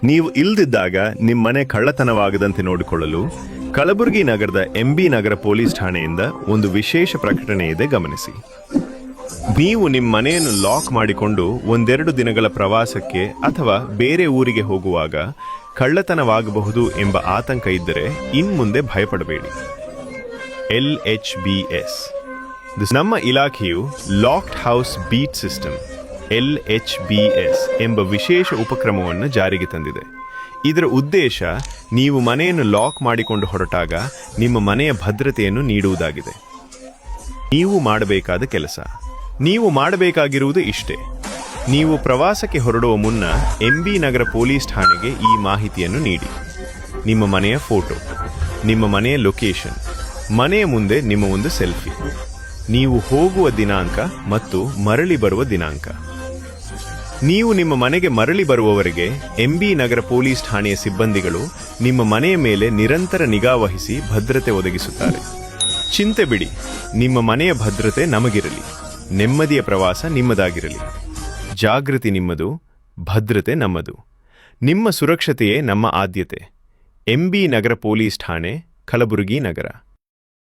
ನೀವು ಇಲ್ದಿದ್ದಾಗ ನಿಮ್ಮ ಮನೆ ಕಳ್ಳತನವಾಗದಂತೆ ನೋಡಿಕೊಳ್ಳಲು ಕಲಬುರಗಿ ನಗರದ ಎಂಬಿ ನಗರ ಪೊಲೀಸ್ ಠಾಣೆಯಿಂದ ಒಂದು ವಿಶೇಷ ಪ್ರಕಟಣೆ ಇದೆ, ಗಮನಿಸಿ. ನೀವು ನಿಮ್ಮ ಮನೆಯನ್ನು ಲಾಕ್ ಮಾಡಿಕೊಂಡು ಒಂದೆರಡು ದಿನಗಳ ಪ್ರವಾಸಕ್ಕೆ ಅಥವಾ ಬೇರೆ ಊರಿಗೆ ಹೋಗುವಾಗ ಕಳ್ಳತನವಾಗಬಹುದು ಎಂಬ ಆತಂಕ ಇದ್ದರೆ ಇನ್ಮುಂದೆ ಭಯಪಡಬೇಡಿ. LHBS ನಮ್ಮ ಇಲಾಖೆಯು locked house beet system LHBS ಎಂಬ ವಿಶೇಷ ಉಪಕ್ರಮವನ್ನು ಜಾರಿಗೆ ತಂದಿದೆ. ಇದರ ಉದ್ದೇಶ ನೀವು ಮನೆಯನ್ನು ಲಾಕ್ ಮಾಡಿಕೊಂಡು ಹೊರಟಾಗ ನಿಮ್ಮ ಮನೆಯ ಭದ್ರತೆಯನ್ನು ನೀಡುವುದಾಗಿದೆ. ನೀವು ಮಾಡಬೇಕಾದ ಕೆಲಸ, ನೀವು ಮಾಡಬೇಕಾಗಿರುವುದು ಇಷ್ಟೇ. ನೀವು ಪ್ರವಾಸಕ್ಕೆ ಹೊರಡುವ ಮುನ್ನ ಎಂಬಿ ನಗರ ಪೊಲೀಸ್ ಠಾಣೆಗೆ ಈ ಮಾಹಿತಿಯನ್ನು ನೀಡಿ. ನಿಮ್ಮ ಮನೆಯ ಫೋಟೋ, ನಿಮ್ಮ ಮನೆಯ ಲೊಕೇಶನ್, ಮನೆಯ ಮುಂದೆ ನಿಮ್ಮ ಒಂದು ಸೆಲ್ಫಿ, ನೀವು ಹೋಗುವ ದಿನಾಂಕ ಮತ್ತು ಮರಳಿ ಬರುವ ದಿನಾಂಕ. ನೀವು ನಿಮ್ಮ ಮನೆಗೆ ಮರಳಿ ಬರುವವರೆಗೆ ಎಂಬಿ ನಗರ ಪೊಲೀಸ್ ಠಾಣೆಯ ಸಿಬ್ಬಂದಿಗಳು ನಿಮ್ಮ ಮನೆಯ ಮೇಲೆ ನಿರಂತರ ನಿಗಾ ವಹಿಸಿ ಭದ್ರತೆ ಒದಗಿಸುತ್ತಾರೆ. ಚಿಂತೆ ಬಿಡಿ, ನಿಮ್ಮ ಮನೆಯ ಭದ್ರತೆ ನಮಗಿರಲಿ, ನೆಮ್ಮದಿಯ ಪ್ರವಾಸ ನಿಮ್ಮದಾಗಿರಲಿ. ಜಾಗೃತಿ ನಿಮ್ಮದು, ಭದ್ರತೆ ನಮ್ಮದು. ನಿಮ್ಮ ಸುರಕ್ಷತೆಯೇ ನಮ್ಮ ಆದ್ಯತೆ. ಎಂಬಿ ನಗರ ಪೊಲೀಸ್ ಠಾಣೆ, ಕಲಬುರಗಿ ನಗರ.